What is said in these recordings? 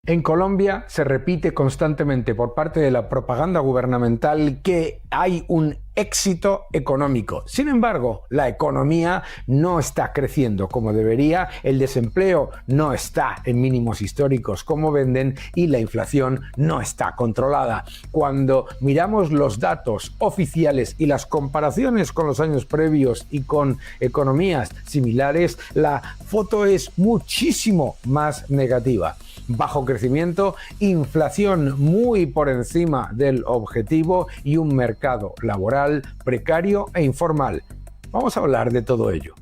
En Colombia se repite constantemente por parte de la propaganda gubernamental que hay un éxito económico. Sin embargo, la economía no está creciendo como debería, el desempleo no está en mínimos históricos como venden y la inflación no está controlada. Cuando miramos los datos oficiales y las comparaciones con los años previos y con economías similares, la foto es muchísimo más negativa. Bajo crecimiento, inflación muy por encima del objetivo y un mercado laboral precario e informal. Vamos a hablar de todo ello.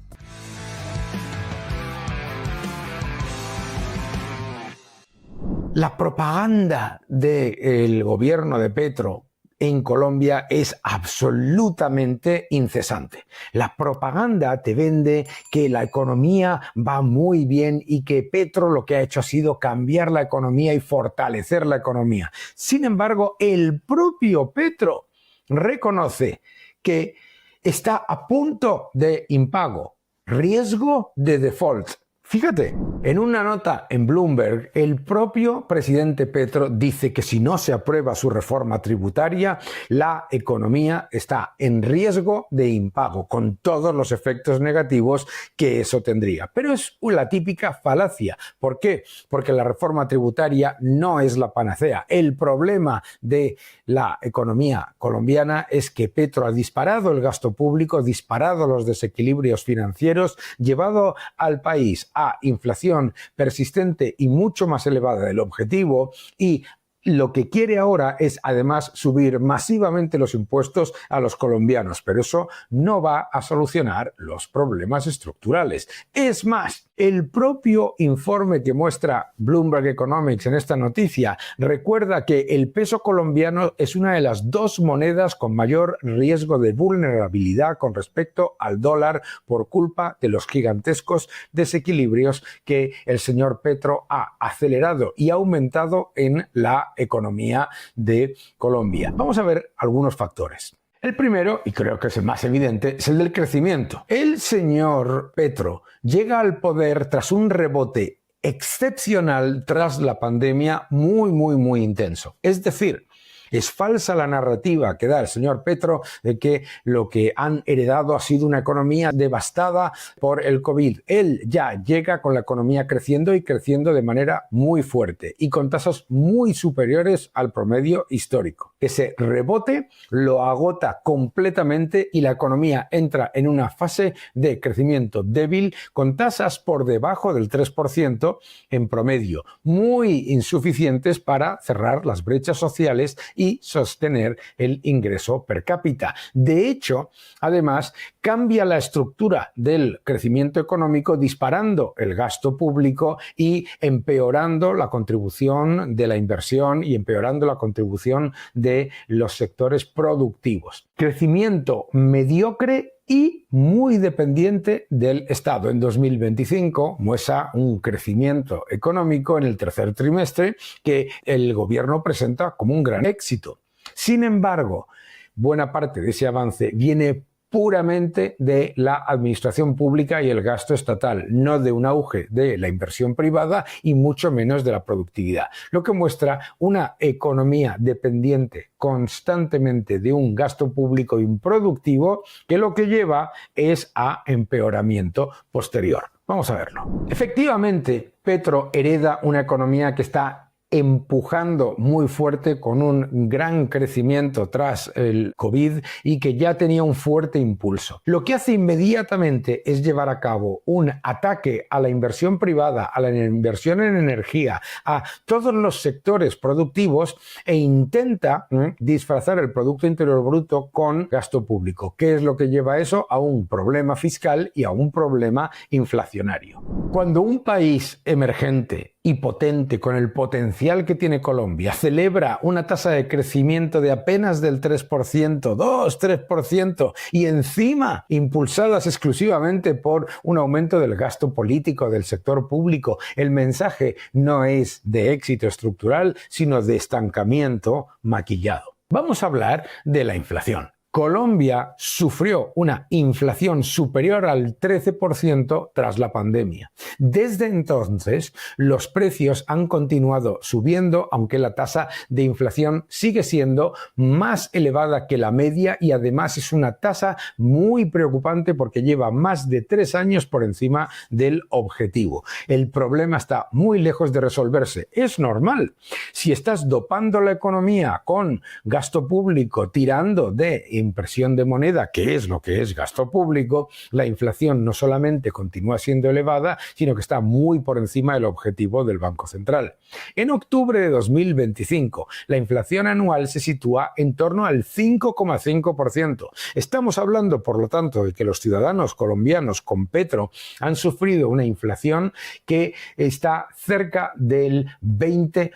La propaganda del gobierno de Petro en Colombia es absolutamente incesante. La propaganda te vende que la economía va muy bien y que Petro lo que ha hecho ha sido cambiar la economía y fortalecer la economía. Sin embargo, el propio Petro reconoce que está a punto de impago, riesgo de default. Fíjate, en una nota en Bloomberg, el propio presidente Petro dice que si no se aprueba su reforma tributaria, la economía está en riesgo de impago, con todos los efectos negativos que eso tendría. Pero es la típica falacia. ¿Por qué? Porque la reforma tributaria no es la panacea. El problema de la economía colombiana es que Petro ha disparado el gasto público, disparado los desequilibrios financieros, llevado al país a inflación persistente y mucho más elevada del objetivo y lo que quiere ahora es además subir masivamente los impuestos a los colombianos, pero eso no va a solucionar los problemas estructurales. Es más, el propio informe que muestra Bloomberg Economics en esta noticia recuerda que el peso colombiano es una de las dos monedas con mayor riesgo de vulnerabilidad con respecto al dólar por culpa de los gigantescos desequilibrios que el señor Petro ha acelerado y aumentado en la economía de Colombia. Vamos a ver algunos factores. El primero, y creo que es el más evidente, es el del crecimiento. El señor Petro llega al poder tras un rebote excepcional tras la pandemia muy intenso. Es decir, es falsa la narrativa que da el señor Petro de que lo que han heredado ha sido una economía devastada por el COVID. Él ya llega con la economía creciendo y creciendo de manera muy fuerte y con tasas muy superiores al promedio histórico. Ese rebote lo agota completamente y la economía entra en una fase de crecimiento débil con tasas por debajo del 3% en promedio, muy insuficientes para cerrar las brechas sociales y sostener el ingreso per cápita. De hecho, además, cambia la estructura del crecimiento económico disparando el gasto público y empeorando la contribución de la inversión y empeorando la contribución de los sectores productivos. Crecimiento mediocre y muy dependiente del Estado. En 2025 muestra un crecimiento económico en el tercer trimestre que el gobierno presenta como un gran éxito. Sin embargo, buena parte de ese avance viene puramente de la administración pública y el gasto estatal, no de un auge de la inversión privada y mucho menos de la productividad, lo que muestra una economía dependiente constantemente de un gasto público improductivo que lo que lleva es a empeoramiento posterior. Vamos a verlo. Efectivamente, Petro hereda una economía que está empujando muy fuerte con un gran crecimiento tras el COVID y que ya tenía un fuerte impulso. Lo que hace inmediatamente es llevar a cabo un ataque a la inversión privada, a la inversión en energía, a todos los sectores productivos e intenta disfrazar el Producto Interior Bruto con gasto público. ¿Qué es lo que lleva a eso? A un problema fiscal y a un problema inflacionario. Cuando un país emergente y potente, con el potencial que tiene Colombia, celebra una tasa de crecimiento de apenas del 3%, 2-3%, y encima impulsadas exclusivamente por un aumento del gasto político del sector público, el mensaje no es de éxito estructural, sino de estancamiento maquillado. Vamos a hablar de la inflación. Colombia sufrió una inflación superior al 13% tras la pandemia. Desde entonces, los precios han continuado subiendo, aunque la tasa de inflación sigue siendo más elevada que la media y además es una tasa muy preocupante porque lleva más de 3 años por encima del objetivo. El problema está muy lejos de resolverse. Es normal. Si estás dopando la economía con gasto público, tirando de impresión de moneda, que es lo que es gasto público, la inflación no solamente continúa siendo elevada, sino que está muy por encima del objetivo del Banco Central. En octubre de 2025, la inflación anual se sitúa en torno al 5,5%. Estamos hablando, por lo tanto, de que los ciudadanos colombianos con Petro han sufrido una inflación que está cerca del 20%,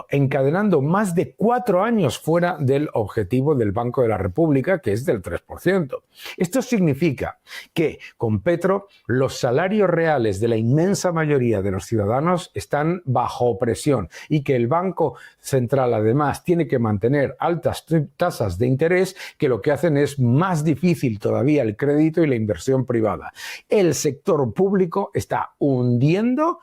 encadenando más de 4 años fuera del objetivo del Banco de la República, que es del 3%. Esto significa que con Petro los salarios reales de la inmensa mayoría de los ciudadanos están bajo presión y que el Banco Central además tiene que mantener altas tasas de interés que lo que hacen es más difícil todavía el crédito y la inversión privada. El sector público está hundiendo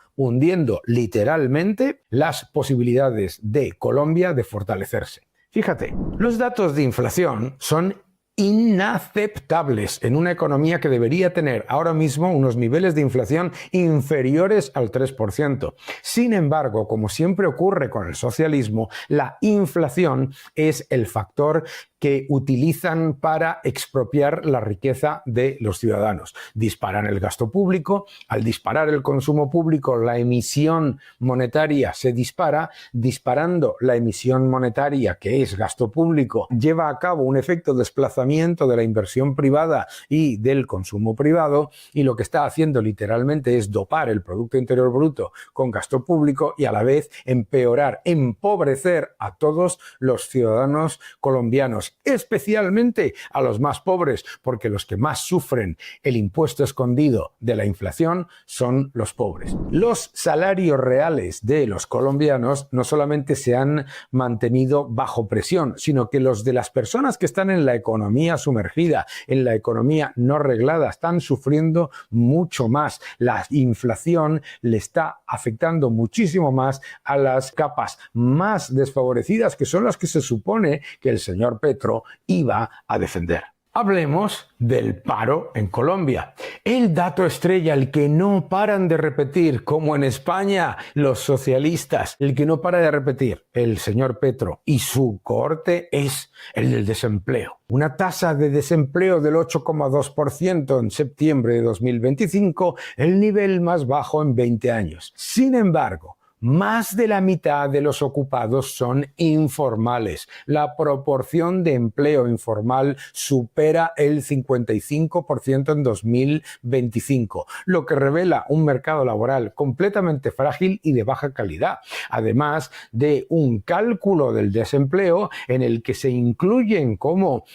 literalmente las posibilidades de Colombia de fortalecerse. Fíjate, los datos de inflación son inaceptables en una economía que debería tener ahora mismo unos niveles de inflación inferiores al 3%. Sin embargo, como siempre ocurre con el socialismo, la inflación es el factor que utilizan para expropiar la riqueza de los ciudadanos. Disparan el gasto público, al disparar el consumo público, la emisión monetaria se dispara, disparando la emisión monetaria, que es gasto público, lleva a cabo un efecto desplazamiento de la inversión privada y del consumo privado, y lo que está haciendo literalmente es dopar el Producto Interior Bruto con gasto público y a la vez empeorar, empobrecer a todos los ciudadanos colombianos, especialmente a los más pobres, porque los que más sufren el impuesto escondido de la inflación son los pobres. Los salarios reales de los colombianos no solamente se han mantenido bajo presión, sino que los de las personas que están en la economía sumergida, en la economía no reglada, están sufriendo mucho más. La inflación le está afectando muchísimo más a las capas más desfavorecidas, que son las que se supone que el señor Petro iba a defender. Hablemos del paro en Colombia. El dato estrella, el que no paran de repetir, como en España los socialistas, el que no para de repetir el señor Petro y su cohorte es el del desempleo. Una tasa de desempleo del 8,2% en septiembre de 2025, el nivel más bajo en 20 años. Sin embargo, más de la mitad de los ocupados son informales. La proporción de empleo informal supera el 55% en 2025, lo que revela un mercado laboral completamente frágil y de baja calidad, además de un cálculo del desempleo en el que se incluyen como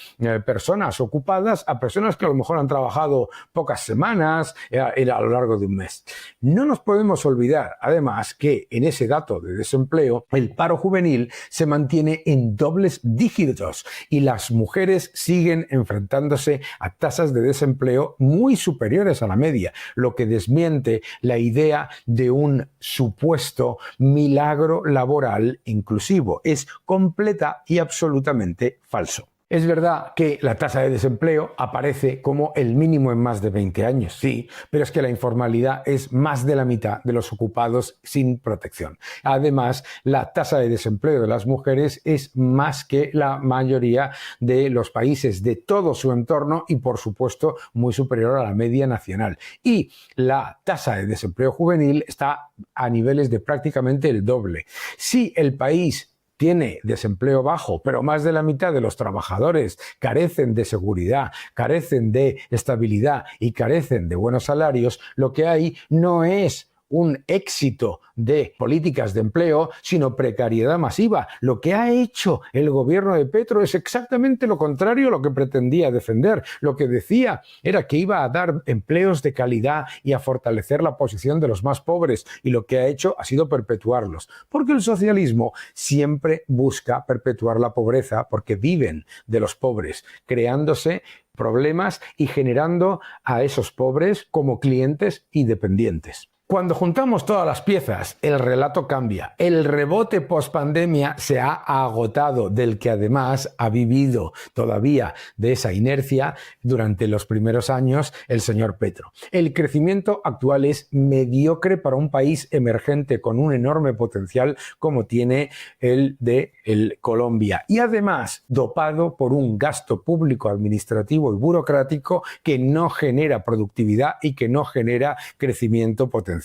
personas ocupadas a personas que a lo mejor han trabajado pocas semanas a lo largo de un mes. No nos podemos olvidar, además, que en ese dato de desempleo, el paro juvenil se mantiene en dobles dígitos y las mujeres siguen enfrentándose a tasas de desempleo muy superiores a la media, lo que desmiente la idea de un supuesto milagro laboral inclusivo. Es completa y absolutamente falso. Es verdad que la tasa de desempleo aparece como el mínimo en más de 20 años, sí, pero es que la informalidad es más de la mitad de los ocupados sin protección. Además, la tasa de desempleo de las mujeres es más que la mayoría de los países de todo su entorno y, por supuesto, muy superior a la media nacional. Y la tasa de desempleo juvenil está a niveles de prácticamente el doble. Si el país tiene desempleo bajo, pero más de la mitad de los trabajadores carecen de seguridad, carecen de estabilidad y carecen de buenos salarios, lo que hay no es un éxito de políticas de empleo, sino precariedad masiva. Lo que ha hecho el gobierno de Petro es exactamente lo contrario a lo que pretendía defender. Lo que decía era que iba a dar empleos de calidad y a fortalecer la posición de los más pobres, y lo que ha hecho ha sido perpetuarlos. Porque el socialismo siempre busca perpetuar la pobreza, porque viven de los pobres, creándose problemas y generando a esos pobres como clientes y dependientes. Cuando juntamos todas las piezas, el relato cambia. El rebote post-pandemia se ha agotado, del que además ha vivido todavía de esa inercia durante los primeros años el señor Petro. El crecimiento actual es mediocre para un país emergente con un enorme potencial como tiene el de Colombia, y además dopado por un gasto público administrativo y burocrático que no genera productividad y que no genera crecimiento potencial.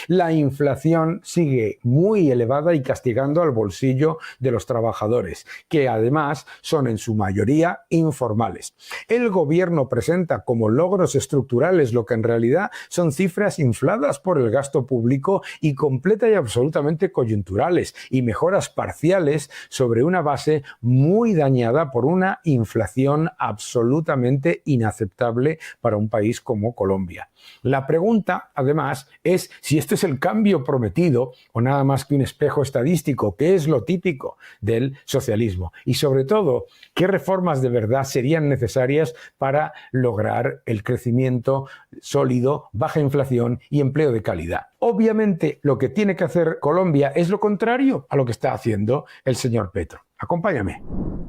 La inflación sigue muy elevada y castigando al bolsillo de los trabajadores, que además son en su mayoría informales. El gobierno presenta como logros estructurales lo que en realidad son cifras infladas por el gasto público y completa y absolutamente coyunturales, y mejoras parciales sobre una base muy dañada por una inflación absolutamente inaceptable para un país como Colombia. La pregunta, además, es si este es el cambio prometido o nada más que un espejo estadístico, que es lo típico del socialismo. Y sobre todo, ¿qué reformas de verdad serían necesarias para lograr el crecimiento sólido, baja inflación y empleo de calidad? Obviamente, lo que tiene que hacer Colombia es lo contrario a lo que está haciendo el señor Petro. Acompáñame.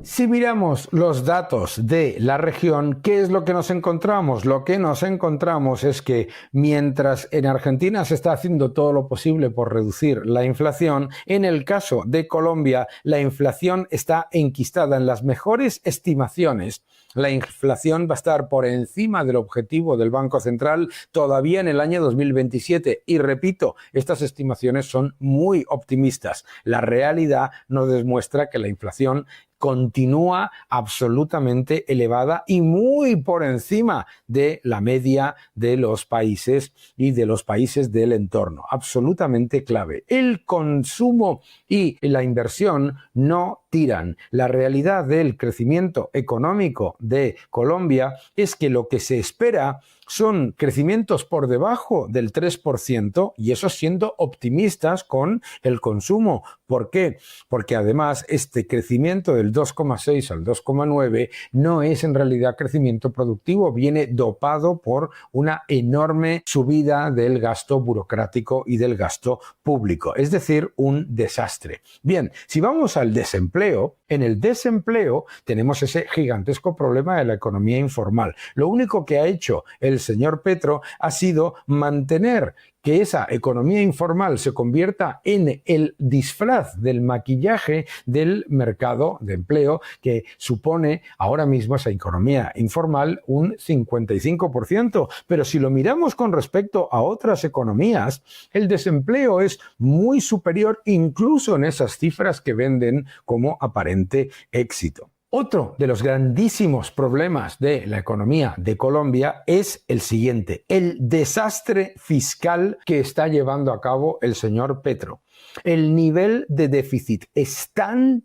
Si miramos los datos de la región, ¿qué es lo que nos encontramos? Lo que nos encontramos es que mientras en Argentina se está haciendo todo lo posible por reducir la inflación, en el caso de Colombia la inflación está enquistada. En las mejores estimaciones, la inflación va a estar por encima del objetivo del Banco Central todavía en el año 2027. Y repito, estas estimaciones son muy optimistas. La realidad nos demuestra que la inflación continúa absolutamente elevada y muy por encima de la media de los países y de los países del entorno. Absolutamente clave. El consumo y la inversión no tiran. La realidad del crecimiento económico de Colombia es que lo que se espera son crecimientos por debajo del 3%, y eso siendo optimistas con el consumo. ¿Por qué? Porque además este crecimiento del 2,6 al 2,9 no es en realidad crecimiento productivo, viene dopado por una enorme subida del gasto burocrático y del gasto público, es decir, un desastre. Bien, si vamos al desempleo, en el desempleo tenemos ese gigantesco problema de la economía informal. Lo único que ha hecho el señor Petro ha sido mantener que esa economía informal se convierta en el disfraz del maquillaje del mercado de empleo, que supone ahora mismo esa economía informal un 55%. Pero si lo miramos con respecto a otras economías, el desempleo es muy superior incluso en esas cifras que venden como aparente éxito. Otro de los grandísimos problemas de la economía de Colombia es el siguiente: el desastre fiscal que está llevando a cabo el señor Petro. El nivel de déficit es tan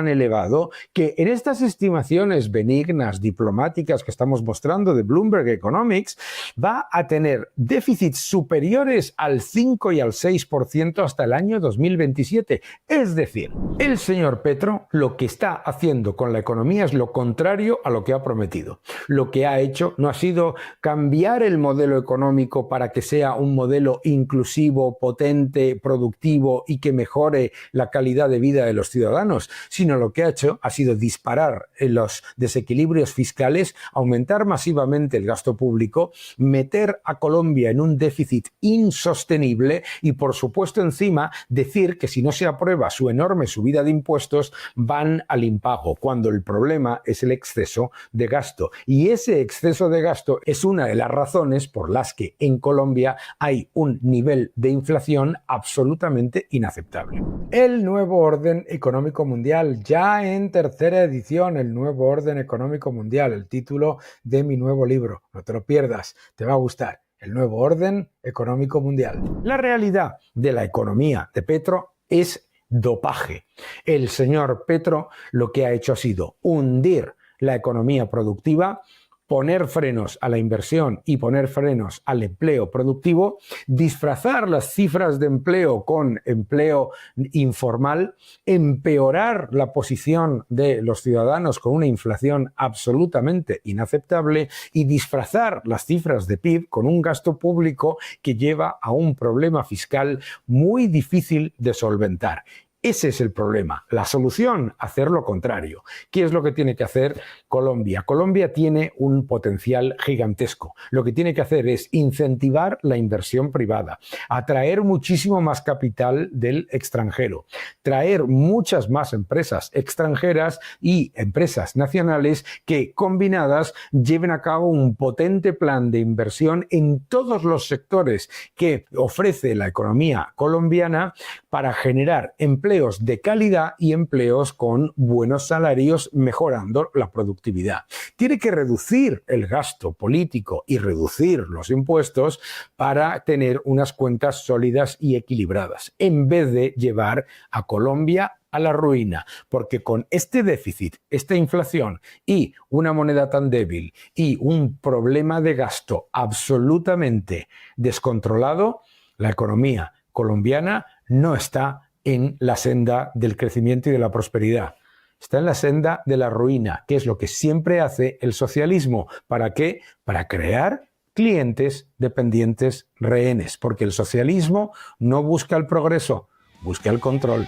elevado que en estas estimaciones benignas, diplomáticas que estamos mostrando de Bloomberg Economics, va a tener déficits superiores al 5 y al 6% hasta el año 2027. Es decir, el señor Petro lo que está haciendo con la economía es lo contrario a lo que ha prometido. Lo que ha hecho no ha sido cambiar el modelo económico para que sea un modelo inclusivo, potente, productivo y que mejore la calidad de vida de los ciudadanos, sino lo que ha hecho ha sido disparar los desequilibrios fiscales, aumentar masivamente el gasto público, meter a Colombia en un déficit insostenible y, por supuesto, encima decir que si no se aprueba su enorme subida de impuestos van al impago, cuando el problema es el exceso de gasto. Y ese exceso de gasto es una de las razones por las que en Colombia hay un nivel de inflación absolutamente inaceptable. El nuevo orden económico mundial, ya en tercera edición, el nuevo orden económico mundial, el título de mi nuevo libro. No te lo pierdas, te va a gustar. el nuevo orden económico mundial. La realidad de la economía de Petro es dopaje. El señor Petro lo que ha hecho ha sido hundir la economía productiva, poner frenos a la inversión y poner frenos al empleo productivo, disfrazar las cifras de empleo con empleo informal, empeorar la posición de los ciudadanos con una inflación absolutamente inaceptable y disfrazar las cifras de PIB con un gasto público que lleva a un problema fiscal muy difícil de solventar. Ese es el problema. La solución, hacer lo contrario. ¿Qué es lo que tiene que hacer Colombia? Colombia tiene un potencial gigantesco. Lo que tiene que hacer es incentivar la inversión privada, atraer muchísimo más capital del extranjero, traer muchas más empresas extranjeras y empresas nacionales que, combinadas, lleven a cabo un potente plan de inversión en todos los sectores que ofrece la economía colombiana para generar empleos de calidad y empleos con buenos salarios, mejorando la productividad. Tiene que reducir el gasto político y reducir los impuestos para tener unas cuentas sólidas y equilibradas, en vez de llevar a Colombia a la ruina, porque con este déficit, esta inflación y una moneda tan débil y un problema de gasto absolutamente descontrolado, la economía colombiana no está en la senda del crecimiento y de la prosperidad. Está en la senda de la ruina, que es lo que siempre hace el socialismo. ¿Para qué? Para crear clientes dependientes rehenes, porque el socialismo no busca el progreso, busca el control.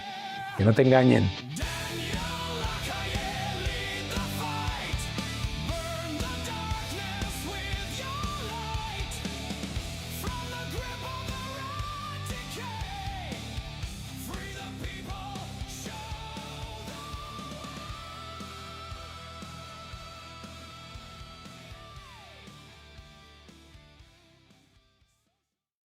Que no te engañen.